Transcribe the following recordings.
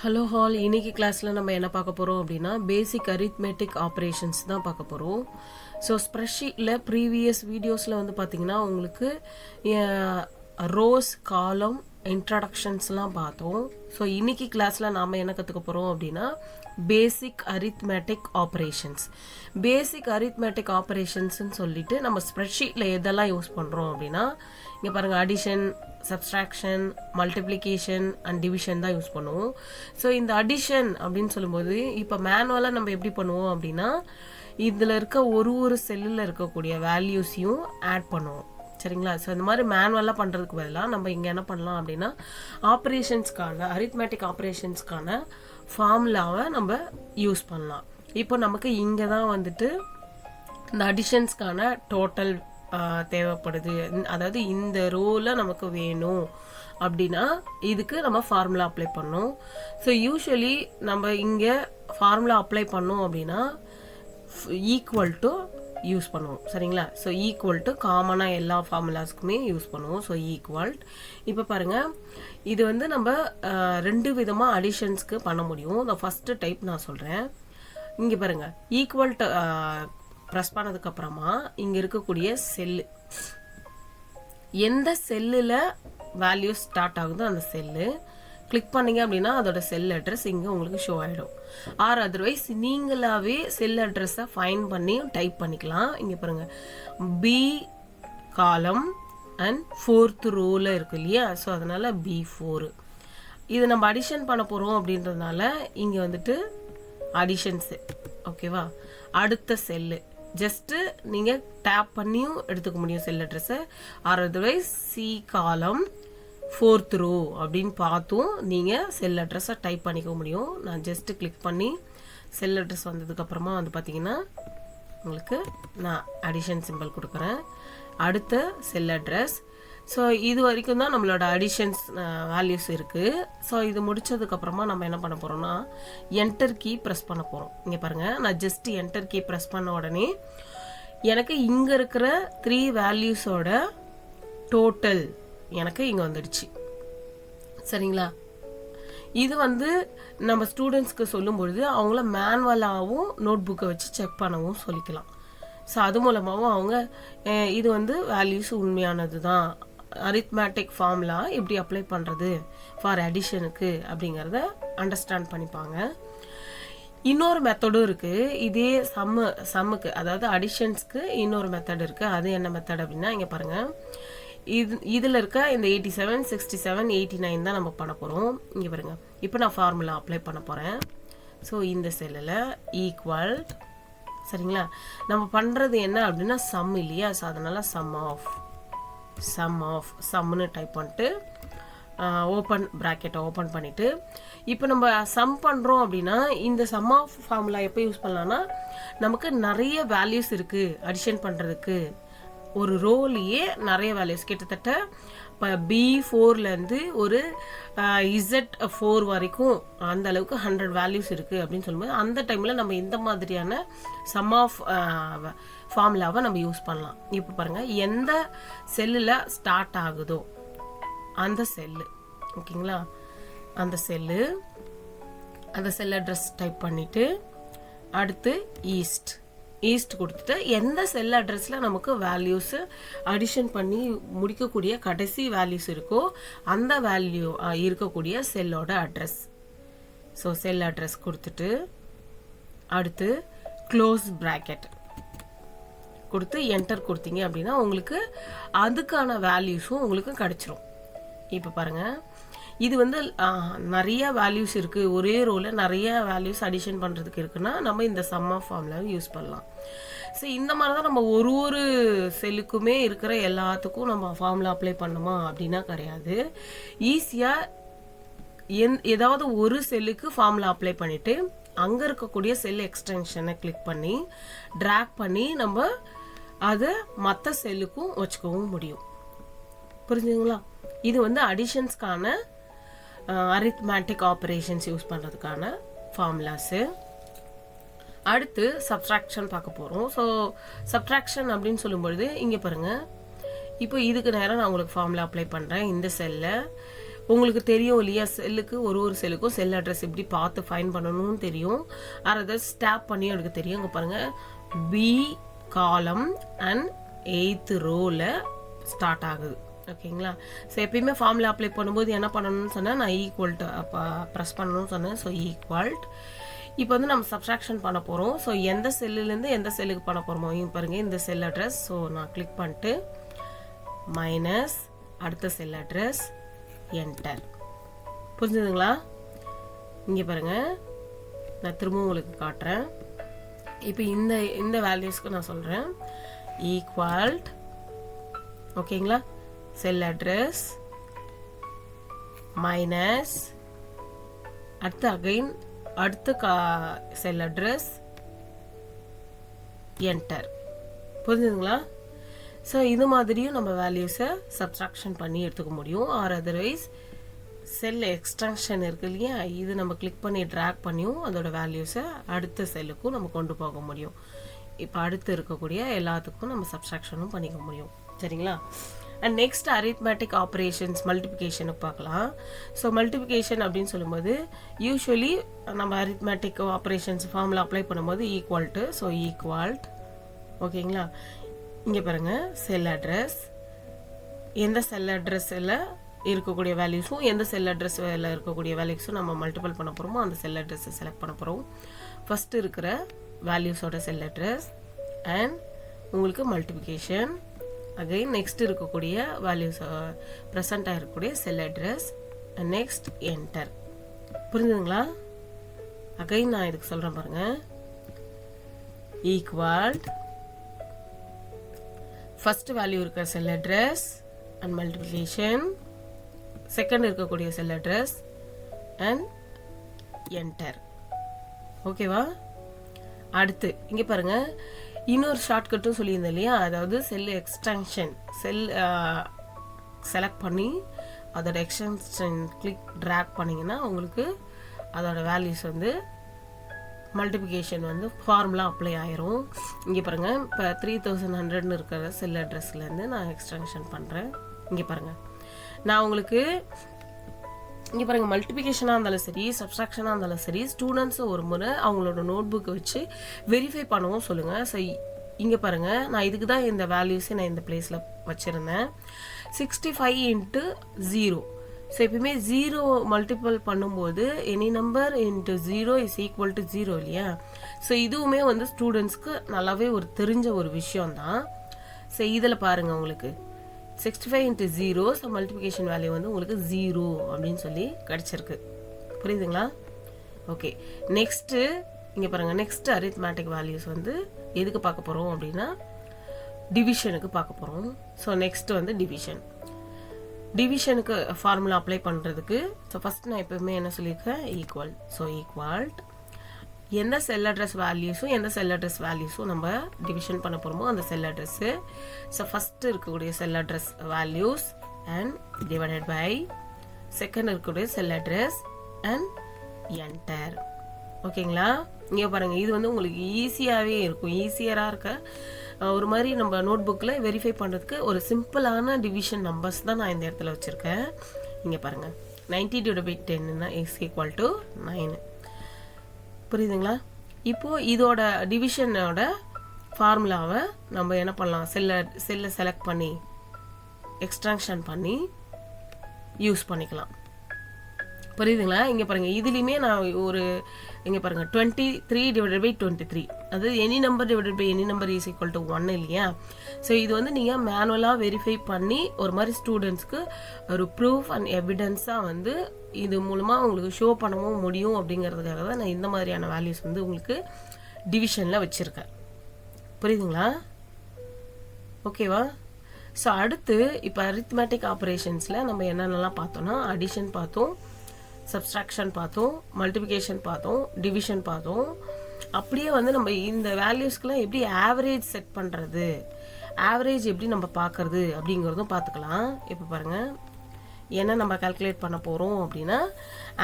Hello hall, இன்னைக்கு கிளாஸில் நம்ம என்ன பார்க்க போகிறோம் அப்படின்னா பேசிக் அரித்மெட்டிக் ஆப்ரேஷன்ஸ் தான் பார்க்க போகிறோம். ஸோ ஸ்ப்ரெட்ஷீட்டில் ப்ரீவியஸ் வீடியோஸில் வந்து பார்த்திங்கன்னா உங்களுக்கு ரோஸ் காலம் இன்ட்ரடக்ஷன்ஸ்லாம் பார்த்தோம். ஸோ இன்னைக்கு கிளாஸில் நாம் என்ன கற்றுக்க போகிறோம் அப்படின்னா பேசிக் அரித்மெட்டிக் ஆப்ரேஷன்ஸ். பேசிக் அரித்மெட்டிக் ஆப்ரேஷன்ஸ்ன்னு சொல்லிட்டு நம்ம ஸ்ப்ரெட்ஷீட்டில் எதெல்லாம் யூஸ் பண்ணுறோம் அப்படின்னா இங்கே பாருங்கள், addition, subtraction, multiplication and division தான் யூஸ் பண்ணுவோம். ஸோ இந்த அடிஷன் அப்படின்னு சொல்லும்போது இப்போ மேனுவலாக நம்ம எப்படி பண்ணுவோம் அப்படின்னா இதில் இருக்க ஒரு செல்லில் இருக்கக்கூடிய வேல்யூஸையும் ஆட் பண்ணுவோம். சரிங்களா? ஸோ இந்த மாதிரி மேனுவலாக பண்ணுறதுக்கு பதிலாக நம்ம இங்கே என்ன பண்ணலாம் அப்படின்னா ஆப்ரேஷன்ஸ்க்கான அரித்மெட்டிக் ஆப்ரேஷன்ஸ்க்கான ஃபார்முலாவை நம்ம யூஸ் பண்ணலாம். இப்போ நமக்கு இங்கே தான் வந்துட்டு இந்த அடிஷன்ஸ்க்கான டோட்டல் தேவைப்படுது. அதாவது இந்த ரோவில் நமக்கு வேணும் அப்படின்னா இதுக்கு நம்ம ஃபார்முலா அப்ளை பண்ணோம். ஸோ யூஸ்வலி நம்ம இங்கே ஃபார்முலா அப்ளை பண்ணோம் அப்படின்னா ஈக்குவல் டு யூஸ் பண்ணுவோம். சரிங்களா? ஸோ ஈக்குவல் டு காமனாக எல்லா ஃபார்முலாஸ்க்குமே யூஸ் பண்ணுவோம். So equal. இப்போ பாருங்கள், இது வந்து நம்ம ரெண்டு விதமாக அடிஷன்ஸ்க்கு பண்ண முடியும். இந்த ஃபஸ்ட்டு டைப் நான் சொல்கிறேன். இங்கே பாருங்கள், ஈக்குவல் டு ப்ரெஸ் பண்ணதுக்கப்புறமா இங்கே இருக்கக்கூடிய செல்லு, எந்த செல்லில் வேல்யூ ஸ்டார்ட் ஆகுதோ அந்த செல்லு கிளிக் பண்ணிங்க அப்படின்னா அதோட செல் அட்ரஸ் இங்கே உங்களுக்கு ஷோ ஆகிடும். ஆர் அதர்வைஸ் நீங்களாகவே செல் அட்ரஸை ஃபைன் பண்ணி டைப் பண்ணிக்கலாம். இங்கே பாருங்கள், பி காலம் அண்ட் 4th ரோவில் இருக்கு இல்லையா? ஸோ அதனால் B4. இது நம்ம அடிஷன் பண்ண போகிறோம் அப்படின்றதுனால இங்கே வந்துட்டு அடிஷன்ஸு. ஓகேவா? அடுத்த செல்லு ஜஸ்ட்டு நீங்கள் டேப் பண்ணியும் எடுத்துக்க முடியும் செல் அட்ரஸை. ஆர் அதர்வைஸ் சி காலம் 4th ரோ அப்படின்னு பார்த்தும் நீங்கள் செல் அட்ரஸை டைப் பண்ணிக்க முடியும். நான் ஜஸ்ட்டு கிளிக் பண்ணி செல் அட்ரஸ் வந்ததுக்கப்புறமா வந்து பார்த்தீங்கன்னா உங்களுக்கு நான் அடிஷன் சிம்பிள் கொடுக்குறேன். அடுத்த செல் அட்ரஸ். ஸோ இது வரைக்கும் தான் நம்மளோட அடிஷன்ஸ் வேல்யூஸ் இருக்குது. ஸோ இது முடித்ததுக்கப்புறமா நம்ம என்ன பண்ண போகிறோம்னா என்டர் கீ ப்ரெஸ் பண்ண போகிறோம். இங்கே பாருங்கள், நான் ஜஸ்ட்டு என்டர் கீ ப்ரெஸ் பண்ண உடனே எனக்கு இங்கே இருக்கிற 3 வேல்யூஸோட டோட்டல் எனக்கு இங்கே வந்துடுச்சு. சரிங்களா? இது வந்து நம்ம ஸ்டூடெண்ட்ஸ்க்கு சொல்லும் பொழுது அவங்கள மேனுவலாகவும் நோட் புக்கை வச்சு செக் பண்ணவும் சொல்லிக்கலாம். ஸோ அது மூலமாகவும் அவங்க இது வந்து வேல்யூஸ் உண்மையானது தான், அரித்மெட்டிக் ஃபார்முலா எப்படி அப்ளை பண்ணுறது ஃபார் அடிஷனுக்கு அப்படிங்கிறத அண்டர்ஸ்டாண்ட் பண்ணிப்பாங்க. இன்னொரு மெத்தடும் இருக்குது. இதே சம்முக்கு, அதாவது அடிஷன்ஸ்க்கு இன்னொரு மெத்தட் இருக்குது. அது என்ன மெத்தட் அப்படின்னா இங்கே பாருங்கள், இதில் இருக்க இந்த 87, 67, 89 தான் நம்ம பண்ண போகிறோம். இங்கே பாருங்கள், இப்போ நான் ஃபார்முலா அப்ளை பண்ண போகிறேன். ஸோ இந்த செல்லில் ஈக்குவல். சரிங்களா? நம்ம பண்ணுறது என்ன அப்படின்னா சம் இல்லையா? ஸோ அதனால் சம்னு டைப் பண்ணிட்டு ஓப்பன் ப்ராக்கெட்டை ஓப்பன் பண்ணிவிட்டு இப்போ நம்ம சம் பண்ணுறோம் அப்படின்னா இந்த சம் ஆஃப் ஃபார்முலா எப்போ யூஸ் பண்ணலான்னா நமக்கு நிறைய வேல்யூஸ் இருக்குது அடிஷன் பண்ணுறதுக்கு. ஒரு ரோலையே நிறைய வேல்யூஸ், கிட்டத்தட்ட இப்போ B4லேருந்து ஒரு Z4 வரைக்கும் அந்த அளவுக்கு 100 வேல்யூஸ் இருக்குது அப்படின்னு சொல்லும்போது அந்த டைமில் நம்ம இந்த மாதிரியான சம் ஆஃப் ஃபார்முலாவை நம்ம யூஸ் பண்ணலாம். இப்போ பாருங்கள், எந்த செல்லில் ஸ்டார்ட் ஆகுதோ அந்த செல்லு, ஓகேங்களா, அந்த செல் அட்ரஸ் டைப் பண்ணிவிட்டு அடுத்து ஈஸ்ட் கொடுத்துட்டு எந்த செல் அட்ரஸில் நமக்கு வேல்யூஸு அடிஷன் பண்ணி முடிக்கக்கூடிய கடைசி வேல்யூஸ் இருக்கோ அந்த வேல்யூ இருக்கக்கூடிய செல்லோட அட்ரஸ். ஸோ செல் அட்ரஸ் கொடுத்துட்டு அடுத்து க்ளோஸ் ப்ராக்கெட் கொடுத்து என்டர் கொடுத்தீங்க அப்படின்னா உங்களுக்கு அதுக்கான வேல்யூஸும் உங்களுக்கு கிடச்சிரும். இப்போ பாருங்கள், இது வந்து நிறைய வேல்யூஸ் இருக்குது, ஒரே ரோவில் நிறைய வேல்யூஸ் அடிஷன் பண்ணுறதுக்கு இருக்குன்னா நம்ம இந்த சம் ஆஃப் ஃபார்முலாவை யூஸ் பண்ணலாம். ஸோ இந்த மாதிரி தான் நம்ம ஒரு செல்லுக்குமே இருக்கிற எல்லாத்துக்கும் நம்ம ஃபார்முலா அப்ளை பண்ணுமா அப்படின்னா கிடையாது. ஈஸியாக ஏதாவது ஒரு செல்லுக்கு ஃபார்முலா அப்ளை பண்ணிவிட்டு அங்கே இருக்கக்கூடிய செல் எக்ஸ்டென்ஷனை கிளிக் பண்ணி ட்ராக் பண்ணி நம்ம அதை மற்ற செல்லுக்கும் வச்சுக்கவும் முடியும். புரிஞ்சுங்களா? இது வந்து அடிஷன்ஸ்க்கான அரித்மெட்டிக் ஆப்ரேஷன்ஸ் யூஸ் பண்ணுறதுக்கான ஃபார்முலாஸு. அடுத்து சப்ட்ராக்ஷன் பார்க்க போகிறோம். ஸோ சப்ட்ராக்ஷன் அப்படின்னு சொல்லும்பொழுது இங்கே பாருங்கள், இப்போ இதுக்கு நேரம் நான் உங்களுக்கு ஃபார்முலா அப்ளை பண்ணுறேன். இந்த செல்லில் உங்களுக்கு தெரியும் இல்லையா, செல்லுக்கு ஒரு செல்லுக்கும் செல் அட்ரஸ் எப்படி பார்த்து ஃபைன் பண்ணணும்னு தெரியும். அதை ஸ்டாப் பண்ணி எனக்கு தெரியும். இங்கே பாருங்கள், பி காலம் அண்ட் 8th ரோவில் ஸ்டார்ட் ஆகுது. ஓகேங்களா? ஸோ எப்பயுமே ஃபார்முலா அப்ளை பண்ணும்போது என்ன பண்ணணும்னு சொன்னால், நான் ஈக்குவல்ட்டு ப்ரெஸ் பண்ணணும்னு சொன்னேன். ஸோ ஈக்குவல்ட். இப்போ வந்து நம்ம சப்ஸ்ட்ராக்ஷன் பண்ண போகிறோம். ஸோ எந்த செல்லுலேருந்து எந்த செல்லுக்கு பண்ண போகிறோமோ இங்கே பாருங்கள், இந்த செல் அட்ரஸ். ஸோ நான் கிளிக் பண்ணிட்டு மைனஸ் அடுத்த செல் அட்ரஸ், என்டர். புரிஞ்சுதுங்களா? இங்கே பாருங்கள், நான் திரும்பவும் உங்களுக்கு காட்டுறேன். இப்போ இந்த வேல்யூஸ்க்கு நான் சொல்கிறேன் ஈக்குவல்ட். ஓகேங்களா? செல் அட்ரஸ் மைனஸ் அடுத்து அகைன் அடுத்த செல் அட்ரஸ், என்டர். புரிஞ்சுதுங்களா? ஸோ இது மாதிரியும் நம்ம வேல்யூஸை சப்ஸ்ட்ராக்ஷன் பண்ணி எடுத்துக்க முடியும். ஆர் அதர்வைஸ் செல் எக்ஸ்டென்ஷன் இருக்கு இல்லையா, இது நம்ம கிளிக் பண்ணி ட்ராக் பண்ணியும் அதோட வேல்யூஸை அடுத்த செல்லுக்கும் நம்ம கொண்டு போக முடியும். இப்போ அடுத்து இருக்கக்கூடிய எல்லாத்துக்கும் நம்ம சப்ஸ்ட்ராக்ஷனும் பண்ணிக்க முடியும். சரிங்களா? அண்ட் நெக்ஸ்ட் அரித்மேட்டிக் ஆப்ரேஷன்ஸ், மல்டிபிகேஷனை பார்க்கலாம். ஸோ மல்டிபிகேஷன் அப்படின்னு சொல்லும்போது யூஸ்வலி நம்ம அரித்மேட்டிக் ஆப்ரேஷன்ஸ் ஃபார்முலா அப்ளை பண்ணும்போது ஈக்குவல்ட்டு. ஸோ ஈக்குவல்ட். ஓகேங்களா? இங்கே பாருங்கள், செல் அட்ரஸ், எந்த செல் அட்ரஸில் இருக்கக்கூடிய வேல்யூஸும் எந்த செல் அட்ரஸில் இருக்கக்கூடிய வேல்யூஸும் நம்ம மல்டிபிள் பண்ண போகிறோமோ அந்த செல் அட்ரஸை செலக்ட் பண்ண போகிறோம். ஃபஸ்ட்டு இருக்கிற வேல்யூஸோட செல் அட்ரஸ் அண்ட் உங்களுக்கு மல்டிபிகேஷன். அகைன் நெக்ஸ்ட் இருக்கக்கூடிய வேல்யூஸ் ப்ரெசண்ட் ஆகிருக்கக்கூடிய cell address and next enter. புரிஞ்சுதுங்களா? அகைன் நான் இதுக்கு சொல்கிறேன் பாருங்கள், ஈக்குவல்ட் ஃபர்ஸ்ட் வேல்யூ இருக்கிற cell address and multiplication, second இருக்கக்கூடிய செல் அட்ரஸ் அண்ட் என்டர். ஓகேவா? அடுத்து இங்கே பாருங்கள், இன்னொரு ஷார்ட்கட்டும் சொல்லியிருந்தேன் இல்லையா, அதாவது செல் எக்ஸ்டென்ஷன். செல் செலக்ட் பண்ணி அதோட எக்ஸ்டென்ஷன் கிளிக் ட்ராக் பண்ணிங்கன்னா உங்களுக்கு அதோட வேல்யூஸ் வந்து மல்டிபிகேஷன் வந்து ஃபார்முலா அப்ளை ஆயிரும். இங்கே பாருங்கள், இப்போ 3100 இருக்கிற செல் அட்ரஸ்லேருந்து நான் எக்ஸ்டென்ஷன் பண்ணுறேன். இங்கே பாருங்கள், நான் உங்களுக்கு இங்கே பாருங்கள், மல்டிபிகேஷனாக இருந்தாலும் சரி சப்ஸ்ட்ராக்ஷனாக இருந்தாலும் சரி ஸ்டூடெண்ட்ஸை ஒரு முறை அவங்களோட நோட் புக்கை வச்சு வெரிஃபை பண்ணவும் சொல்லுங்கள். ஸோ இங்கே பாருங்கள், நான் இதுக்கு தான் இந்த வேல்யூஸை நான் இந்த பிளேஸில் வச்சுருந்தேன். 65 × 0. ஸோ எப்பயுமே 0 மல்டிபிள் பண்ணும்போது any number into 0 is equal to 0 இல்லையா. ஸோ இதுவுமே வந்து ஸ்டூடெண்ட்ஸ்க்கு நல்லாவே ஒரு தெரிஞ்ச ஒரு விஷயம்தான். ஸோ இதில் பாருங்கள், உங்களுக்கு 65 × 0, ஸோ மல்டிபிகேஷன் வேல்யூ வந்து உங்களுக்கு 0 அப்படின்னு சொல்லி கிடச்சிருக்கு. புரியுதுங்களா? ஓகே, நெக்ஸ்ட்டு இங்கே பாருங்கள், நெக்ஸ்ட் அரித்மேட்டிக் வேல்யூஸ் வந்து எதுக்கு பார்க்க போகிறோம் அப்படின்னா டிவிஷனுக்கு பார்க்க போகிறோம். ஸோ நெக்ஸ்ட் வந்து டிவிஷனுக்கு ஃபார்முலா அப்ளை பண்ணுறதுக்கு ஸோ ஃபஸ்ட் நான் எப்பவுமே என்ன சொல்லியிருக்கேன், ஈக்குவல். ஸோ ஈக்குவல்ட் எந்த செல் அட்ரஸ் வேல்யூஸும் நம்ம டிவிஷன் பண்ண போகிறோமோ அந்த செல் அட்ரஸ்ஸு. ஸோ ஃபஸ்ட்டு இருக்கக்கூடிய cell address values and divided by second இருக்கக்கூடிய செல் அட்ரஸ் அண்ட் என்டர். ஓகேங்களா? இங்கே பாருங்கள், இது வந்து உங்களுக்கு ஈஸியாகவே இருக்கும். ஈஸியராக இருக்க ஒரு மாதிரி நம்ம நோட் புக்கில் வெரிஃபை பண்ணுறதுக்கு ஒரு சிம்பிளான டிவிஷன் நம்பர்ஸ் தான் நான் இந்த இடத்துல வச்சுருக்கேன். இங்கே பாருங்கள், 90/10 இஸ் ஈக்குவல் டு 9. புரியுதுங்களா? இப்போது இதோட டிவிஷனோட ஃபார்முலாவை நம்ம என்ன பண்ணலாம், செல்லை செலக்ட் பண்ணி எக்ஸ்ட்ராக்ஷன் பண்ணி யூஸ் பண்ணிக்கலாம். புரியுதுங்களா? இங்கே பாருங்கள், இதுலேயுமே நான் இங்கே பாருங்கள் 23/23, அதாவது any number divided by any number is equal to 1 இல்லையா. ஸோ இது வந்து நீங்கள் மேனுவலாக வெரிஃபை பண்ணி ஒரு மாதிரி ஸ்டூடெண்ட்ஸ்க்கு ஒரு ப்ரூஃப் அண்ட் எவிடன்ஸாக வந்து இது மூலமாக உங்களுக்கு ஷோ பண்ணவும் முடியும் அப்படிங்கிறதுக்காக தான் நான் இந்த மாதிரியான வேல்யூஸ் வந்து உங்களுக்கு டிவிஷனில் வச்சுருக்கேன். புரியுதுங்களா? ஓகேவா? ஸோ அடுத்து இப்போ அரித்மேட்டிக் ஆப்ரேஷன்ஸில் நம்ம என்னென்னலாம் பார்த்தோம்னா அடிஷன் பார்த்தோம், சப்ஸ்ட்ராக்ஷன் பார்த்தோம், மல்டிபிகேஷன் பார்த்தோம், டிவிஷன் பார்த்தோம். அப்படியே வந்து நம்ம இந்த வேல்யூஸ்க்கெலாம் எப்படி ஆவரேஜ் செட் பண்ணுறது, ஆவரேஜ் எப்படி நம்ம பார்க்குறது அப்படிங்கிறதும் பார்த்துக்கலாம். இப்போ பாருங்கள், என்ன நம்ம கால்குலேட் பண்ண போகிறோம் அப்படின்னா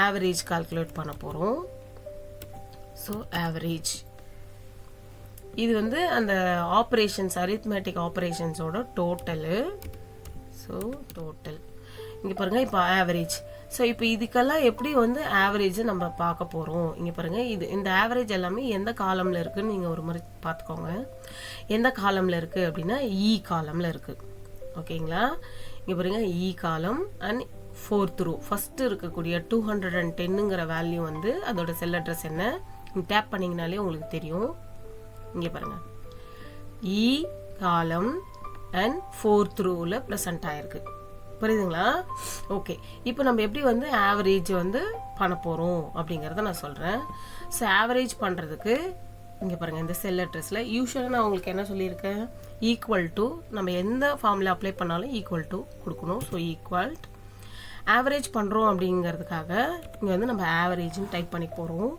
ஆவரேஜ் கால்குலேட் பண்ண போகிறோம். ஸோ ஆவரேஜ் இது வந்து அந்த ஆப்ரேஷன்ஸ் அரித்மேட்டிக் ஆப்ரேஷன்ஸோட டோட்டலு. ஸோ டோட்டல் இங்கே பாருங்கள் இப்போ ஆவரேஜ். ஸோ இப்போ இதுக்கெல்லாம் எப்படி வந்து ஆவரேஜை நம்ம பார்க்க போகிறோம். இங்கே பாருங்கள் இந்த ஆவரேஜ் எல்லாமே எந்த காலமில் இருக்குதுன்னு நீங்கள் ஒரு முறை பார்த்துக்கோங்க. எந்த காலமில் இருக்குது அப்படின்னா இ காலமில் இருக்குது. ஓகேங்களா? இங்கே பாருங்கள் இ காலம் அண்ட் 4th row ஃபஸ்ட்டு இருக்கக்கூடிய 210ங்கிற வேல்யூ வந்து அதோட செல் அட்ரஸ் என்ன டேப் பண்ணிங்கனாலே உங்களுக்கு தெரியும். இங்கே பாருங்கள் இ காலம் அண்ட் 4th rowல ப்ரெசென்ட் ஆகிருக்கு. புரியுதுங்களா? ஓகே, இப்போ நம்ம எப்படி வந்து ஆவரேஜ் வந்து பண்ண போகிறோம் அப்படிங்கிறத நான் சொல்கிறேன். ஸோ ஆவரேஜ் பண்ணுறதுக்கு இங்கே பாருங்கள் இந்த செல் அட்ரஸில் யூஸ்வலாக நான் உங்களுக்கு என்ன சொல்லியிருக்கேன், ஈக்குவல் டு நம்ம எந்த ஃபார்முலா அப்ளை பண்ணாலும் ஈக்குவல் டு கொடுக்கணும். ஸோ ஈக்குவல் ஆவரேஜ் பண்ணுறோம் அப்படிங்கிறதுக்காக இங்கே வந்து நம்ம ஆவரேஜ்னு டைப் பண்ணி போகிறோம்.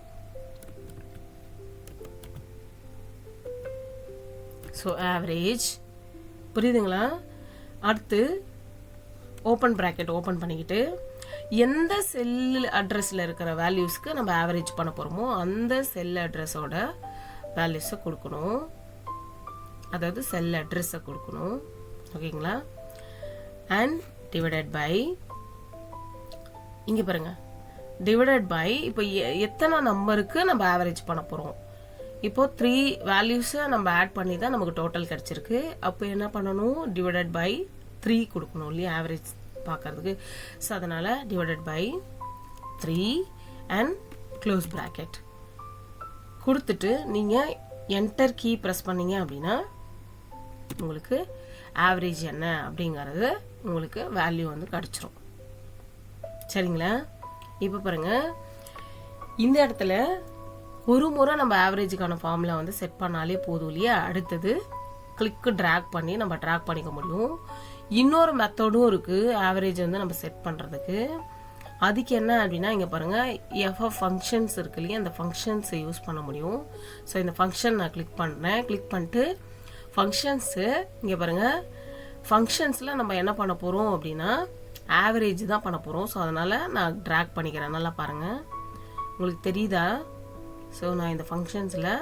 ஸோ ஆவரேஜ் புரியுதுங்களா? அடுத்து ஓப்பன் ப்ராக்கெட் ஓப்பன் பண்ணிக்கிட்டு எந்த செல் அட்ரஸில் இருக்கிற வேல்யூஸ்க்கு நம்ம ஆவரேஜ் பண்ண போகிறோமோ அந்த செல் அட்ரஸோட வேல்யூஸை கொடுக்கணும். அதாவது செல் அட்ரஸை கொடுக்கணும். ஓகேங்களா? அண்ட் டிவைடட் பை இங்கே பாருங்கள் டிவைடட் பை இப்போ எத்தனை நம்பருக்கு நம்ம ஆவரேஜ் பண்ண போகிறோம். இப்போது 3 வேல்யூஸை நம்ம ஆட் பண்ணி தான் நமக்கு டோட்டல் கிடச்சிருக்கு. அப்போ என்ன பண்ணணும், டிவைடட் பை 3 கொடுக்கணும் இல்லையா ஆவரேஜ் பார்க்கறதுக்கு. ஸோ அதனால் divided by 3 and close bracket கொடுத்துட்டு நீங்கள் என்டர் கீ ப்ரெஸ் பண்ணீங்க அப்படின்னா உங்களுக்கு ஆவரேஜ் என்ன அப்படிங்கிறது உங்களுக்கு வேல்யூ வந்து கிடச்சிரும். சரிங்களா? இப்போ பாருங்கள் இந்த இடத்துல ஒரு முறை நம்ம ஆவரேஜுக்கான ஃபார்முலா வந்து செட் பண்ணாலே போதும் இல்லையா. அடுத்தது கிளிக்கு ட்ராக் பண்ணி நம்ம ட்ராக் பண்ணிக்க முடியும். இன்னொரு மெத்தடும் இருக்குது ஆவரேஜ் வந்து நம்ம செட் பண்ணுறதுக்கு. அதுக்கு என்ன அப்படின்னா இங்கே பாருங்கள் எஃப்எஃப் ஃபங்க்ஷன்ஸ் இருக்கு இல்லையா, அந்த ஃபங்க்ஷன்ஸை யூஸ் பண்ண முடியும். ஸோ இந்த ஃபங்க்ஷன் நான் கிளிக் பண்ணுறேன். கிளிக் பண்ணிட்டு ஃபங்க்ஷன்ஸு இங்கே பாருங்கள் ஃபங்க்ஷன்ஸில் நம்ம என்ன பண்ண போகிறோம் அப்படின்னா ஆவரேஜ் தான் பண்ண போகிறோம். ஸோ அதனால் நான் ட்ராக் பண்ணிக்கிறேன். நல்லா பாருங்கள் உங்களுக்கு தெரியுதா. ஸோ நான் இந்த ஃபங்க்ஷன்ஸில்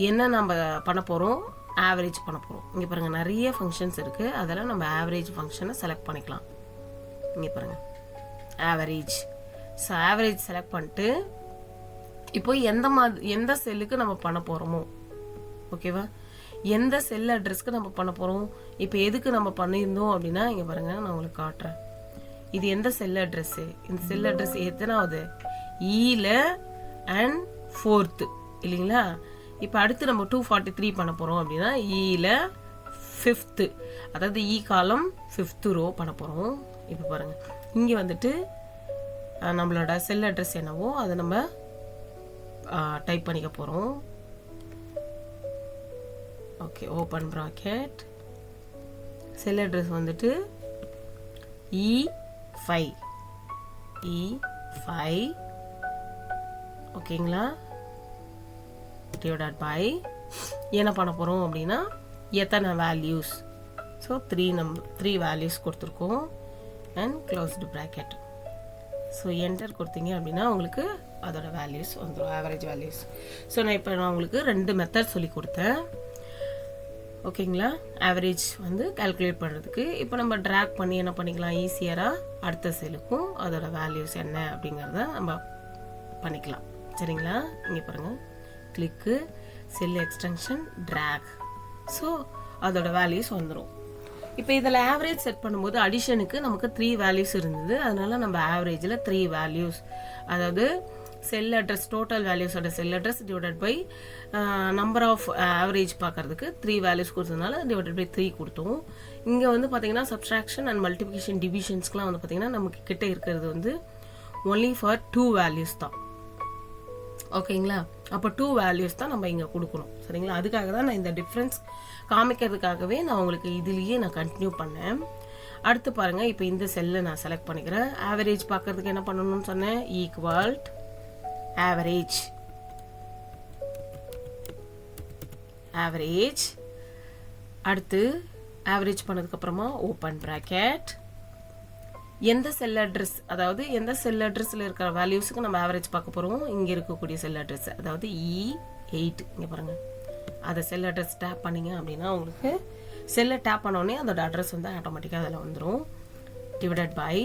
என்ன நம்ம பண்ண போகிறோம், ஆவரேஜ் பண்ண போகிறோம். இங்கே பாருங்கள் நிறைய ஃபங்க்ஷன்ஸ் இருக்குது. அதில் நம்ம ஆவரேஜ் ஃபங்க்ஷனை செலக்ட் பண்ணிக்கலாம். இங்கே பாருங்கள் ஆவரேஜ். ஸோ ஆவரேஜ் செலக்ட் பண்ணிட்டு இப்போ எந்த செல்லுக்கு நம்ம பண்ண போகிறோமோ, ஓகேவா, எந்த செல் அட்ரஸ்க்கு நம்ம பண்ண போகிறோம். இப்போ எதுக்கு நம்ம பண்ணியிருந்தோம் அப்படின்னா இங்கே பாருங்கள் நான் உங்களுக்கு காட்டுறேன். இது எந்த செல் அட்ரஸ்ஸு, இந்த செல் அட்ரஸ் எத்தனாவது, ஈல அண்ட் 4th இல்லைங்களா. இப்போ அடுத்து நம்ம 243 பண்ண போகிறோம் அப்படின்னா ஈல 5th, அதாவது இ காலம் 5th row பண்ண போகிறோம். இப்போ பாருங்கள் இங்கே வந்துட்டு நம்மளோட செல் அட்ரஸ் என்னவோ அதை நம்ம டைப் பண்ணிக்க போகிறோம். ஓகே, ஓப்பன் ப்ராக்கெட் செல் அட்ரஸ் வந்துட்டு E5 ஓகேங்களா. டிவைடட் பை என்ன பண்ண போகிறோம் அப்படின்னா எத்தனை வேல்யூஸ். ஸோ 3 வேல்யூஸ் கொடுத்துருக்கோம் and closed bracket. So enter கொடுத்தீங்க அப்படின்னா உங்களுக்கு அதோட வேல்யூஸ் வந்துடும், ஆவரேஜ் வேல்யூஸ். ஸோ நான் உங்களுக்கு 2 மெத்தட் சொல்லி கொடுத்தேன். ஓகேங்களா. ஆவரேஜ் வந்து கால்குலேட் பண்ணுறதுக்கு இப்போ நம்ம ட்ராக் பண்ணி என்ன பண்ணிக்கலாம், ஈஸியராக அடுத்த செல்லுக்கும் அதோட வேல்யூஸ் என்ன அப்படிங்கிறத நம்ம பண்ணிக்கலாம். சரிங்களா. இங்கே பாருங்கள் கிளிக்கு செல் எக்ஸ்டென்ஷன் ட்ராக். ஸோ அதோட வேல்யூஸ் வந்துடும். இப்போ இதில் ஆவரேஜ் செட் பண்ணும்போது அடிஷனுக்கு நமக்கு 3 வேல்யூஸ் இருந்தது. அதனால நம்ம ஆவரேஜில் 3 வேல்யூஸ், அதாவது செல் அட்ரஸ் டோட்டல் வேல்யூஸோட cell address divided by number of average பார்க்கறதுக்கு 3 வேல்யூஸ் கொடுத்ததுனால டிவைடட் பை 3 கொடுத்தோம். இங்கே வந்து பார்த்தீங்கன்னா சப்ஸ்ட்ராக்ஷன் அண்ட் மல்டிபிகேஷன் டிவிஷன்ஸ்க்குலாம் வந்து பார்த்தீங்கன்னா நமக்கு கிட்ட இருக்கிறது வந்து ஒன்லி ஃபார் 2 வேல்யூஸ் தான். ஓகேங்களா. அப்போ 2 வேல்யூஸ் தான் நம்ம இங்கே கொடுக்கணும். சரிங்களா. அதுக்காக தான் நான் இந்த டிஃப்ரென்ஸ் காமிக்கிறதுக்காகவே நான் உங்களுக்கு இதுலேயே நான் கண்டினியூ பண்ணேன். அடுத்து பாருங்கள் இப்போ இந்த செல்லை நான் செலக்ட் பண்ணிக்கிறேன். ஆவரேஜ் பார்க்கறதுக்கு என்ன பண்ணணும்னு சொன்னேன், ஈக்குவல் ஆவரேஜ். அடுத்து ஆவரேஜ் பண்ணதுக்கப்புறமா ஓப்பன் ப்ராக்கெட் எந்த செல் அட்ரஸ், அதாவது எந்த செல் அட்ரஸில் இருக்கிற வேல்யூஸுக்கு நம்ம ஆவரேஜ் பார்க்க போகிறோம், இங்கே இருக்கக்கூடிய செல் அட்ரஸ், அதாவது E8. இங்கே பாருங்கள் அதை செல் அட்ரஸ் டேப் பண்ணிங்க அப்படின்னா உங்களுக்கு செல்லை டேப் பண்ணோடனே அதோட அட்ரஸ் வந்து ஆட்டோமேட்டிக்காக அதில் வந்துடும். டிவைடட் பை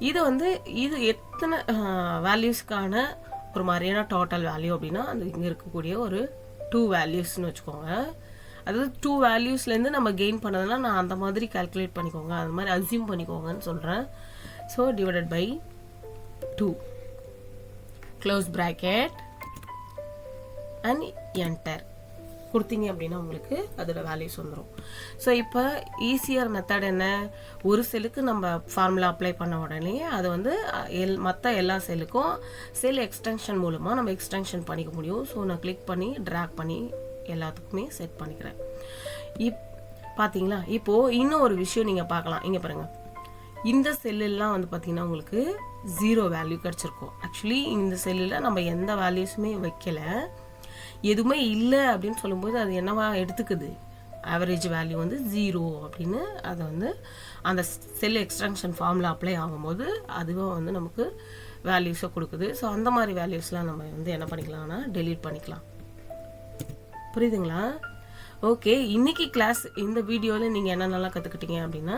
இது வந்து இது எத்தனை வேல்யூஸ்க்கான ஒரு மாதிரியான டோட்டல் வேல்யூ அப்படின்னா அது இங்கே இருக்கக்கூடிய ஒரு 2 வேல்யூஸ்னு வச்சுக்கோங்க. அதாவது 2 வேல்யூஸ்லேருந்து நம்ம கெயின் பண்ணதெல்லாம் நான் அந்த மாதிரி கால்குலேட் பண்ணிக்கோங்க, அது மாதிரி அசியூம் பண்ணிக்கோங்கன்னு சொல்கிறேன். So divided by 2 close bracket and enter கொடுத்தீங்க அப்படின்னா உங்களுக்கு அதோட வேல்யூஸ் வந்துடும். ஸோ இப்போ ஈஸியர் மெத்தட் என்ன, ஒரு செல்லுக்கு நம்ம ஃபார்முலா அப்ளை பண்ண உடனே அதை வந்து மற்ற எல்லா செல்லுக்கும் செல் எக்ஸ்டென்ஷன் மூலமாக நம்ம எக்ஸ்டென்ஷன் பண்ணிக்க முடியும். ஸோ நான் கிளிக் பண்ணி ட்ராக் பண்ணி எல்லாத்துக்குமே செட் பண்ணிக்கிறேன். பார்த்தீங்களா, இப்போது இன்னும் ஒரு விஷயம் நீங்கள் பார்க்கலாம். இங்கே பாருங்கள், இந்த செல்லெல்லாம் வந்து பார்த்தீங்கன்னா உங்களுக்கு 0 வேல்யூ கிடச்சிருக்கும். ஆக்சுவலி இந்த செல்லில் நம்ம எந்த வேல்யூஸுமே வைக்கல, எதுவுமே இல்லை அப்படின்னு சொல்லும்போது அது என்னவா எடுத்துக்குது, ஆவரேஜ் வேல்யூ வந்து 0 அப்படின்னு அதை வந்து அந்த செல் எக்ஸ்டென்ஷன் ஃபார்முலா அப்ளை ஆகும்போது அதுவும் வந்து நமக்கு வேல்யூஸை கொடுக்குது. ஸோ அந்த மாதிரி வேல்யூஸ்லாம் நம்ம வந்து என்ன பண்ணிக்கலாம்னா டெலீட் பண்ணிக்கலாம். புரியுதுங்களா? ஓகே, இன்னைக்கு கிளாஸ் இந்த வீடியோவில் நீங்கள் என்னென்னலாம் கற்றுக்கிட்டீங்க அப்படின்னா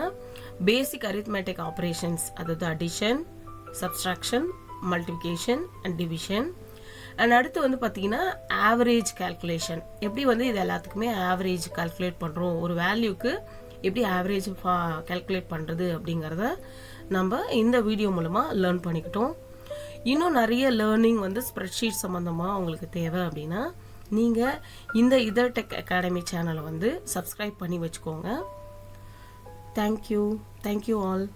பேசிக் அரித்மெட்டிக் ஆப்ரேஷன்ஸ், அதாவது addition, subtraction, multiplication and division. And அடுத்து வந்து பார்த்தீங்கன்னா ஆவரேஜ் கால்குலேஷன், எப்படி வந்து இது எல்லாத்துக்குமே ஆவரேஜ் கால்குலேட் பண்ணுறோம், ஒரு வேல்யூக்கு எப்படி ஆவரேஜ் கால்குலேட் பண்ணுறது அப்படிங்கிறத நம்ம இந்த வீடியோ மூலமாக லேர்ன் பண்ணிக்கிட்டோம். இன்னும் நிறைய லேர்னிங் வந்து ஸ்ப்ரெட்ஷீட் சம்மந்தமாக உங்களுக்கு தேவை அப்படின்னா நீங்கள் இந்த இதர் டெக் அகாடமி சேனலை வந்து சப்ஸ்கிரைப் பண்ணி வச்சுக்கோங்க. Thank you all.